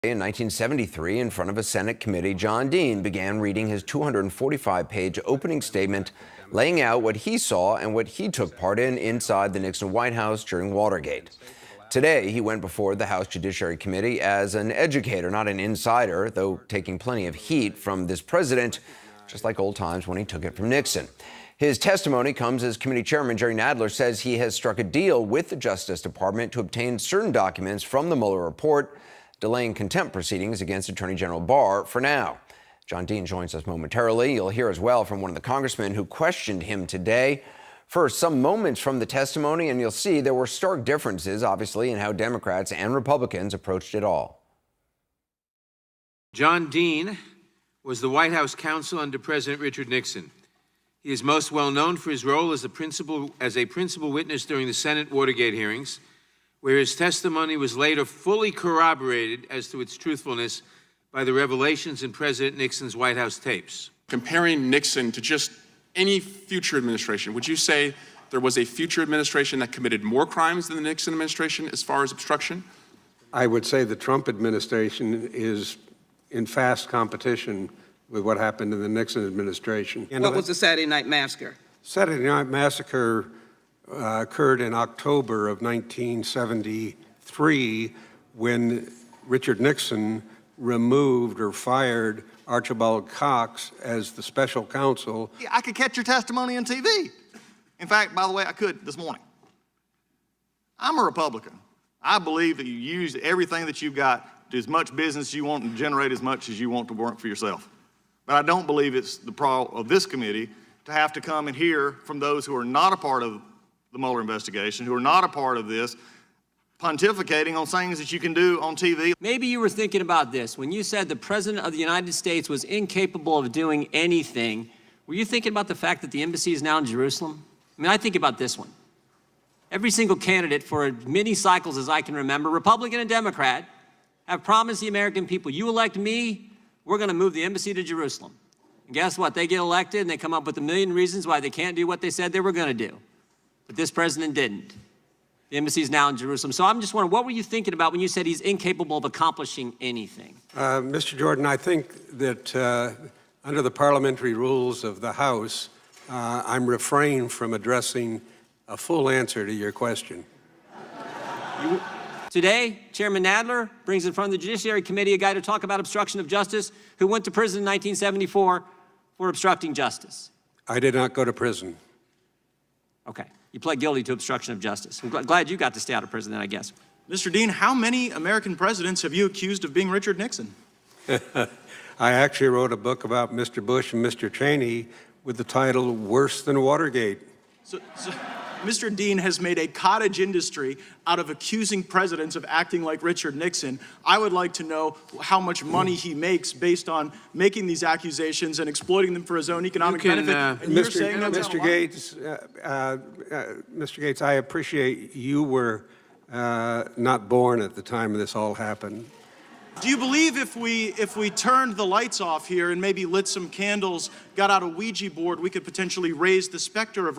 In 1973, in front of a Senate committee, John Dean began reading his 245-page opening statement, laying out what he saw and what he took part in inside the Nixon White House during Watergate. Today, he went before the House Judiciary Committee as an educator, not an insider, though taking plenty of heat from this president, just like old times when he took it from Nixon. His testimony comes as Committee Chairman Jerry Nadler says he has struck a deal with the Justice Department to obtain certain documents from the Mueller report, delaying contempt proceedings against Attorney General Barr for now. John Dean joins us momentarily. You'll hear as well from one of the congressmen who questioned him today. First, some moments from the testimony, and you'll see there were stark differences, obviously, in how Democrats and Republicans approached it all. John Dean was the White House counsel under President Richard Nixon. He is most well known for his role as a principal witness during the Senate Watergate hearings, where his testimony was later fully corroborated as to its truthfulness by the revelations in President Nixon's White House tapes. Comparing Nixon to just any future administration, would you say there was a future administration that committed more crimes than the Nixon administration as far as obstruction? I would say the Trump administration is in fast competition with what happened in the Nixon administration. What was the Saturday Night Massacre? Saturday Night Massacre occurred in October of 1973 when Richard Nixon removed or fired Archibald Cox as the special counsel. I could catch your testimony on TV. In fact, by the way, I could this morning. I'm a Republican. I believe that you use everything that you've got, do as much business as you want and generate as much as you want to work for yourself. But I don't believe it's the problem of this committee to have to come and hear from those who are not a part of the Mueller investigation, who are not a part of this, pontificating on things that you can do on TV. Maybe you were thinking about this. When you said the President of the United States was incapable of doing anything, were you thinking about the fact that the embassy is now in Jerusalem? I mean, I think about this one. Every single candidate for as many cycles as I can remember, Republican and Democrat, have promised the American people, you elect me, we're going to move the embassy to Jerusalem. And guess what? They get elected and they come up with a million reasons why they can't do what they said they were going to do. But this president didn't. The embassy is now in Jerusalem. So I'm just wondering, what were you thinking about when you said he's incapable of accomplishing anything? Mr. Jordan, I think that under the parliamentary rules of the House, I'm refraining from addressing a full answer to your question. Today, Chairman Nadler brings in front of the Judiciary Committee a guy to talk about obstruction of justice who went to prison in 1974 for obstructing justice. I did not go to prison. Okay. You pled guilty to obstruction of justice. I'm glad you got to stay out of prison then, I guess. Mr. Dean, how many American presidents have you accused of being Richard Nixon? I actually wrote a book about Mr. Bush and Mr. Cheney with the title Worse Than Watergate. So Mr. Dean has made a cottage industry out of accusing presidents of acting like Richard Nixon. I would like to know how much money he makes based on making these accusations and exploiting them for his own economic benefit. And you're saying that's Mr. Gates, I appreciate you were not born at the time this all happened. Do you believe if we turned the lights off here and maybe lit some candles, got out a Ouija board, we could potentially raise the specter of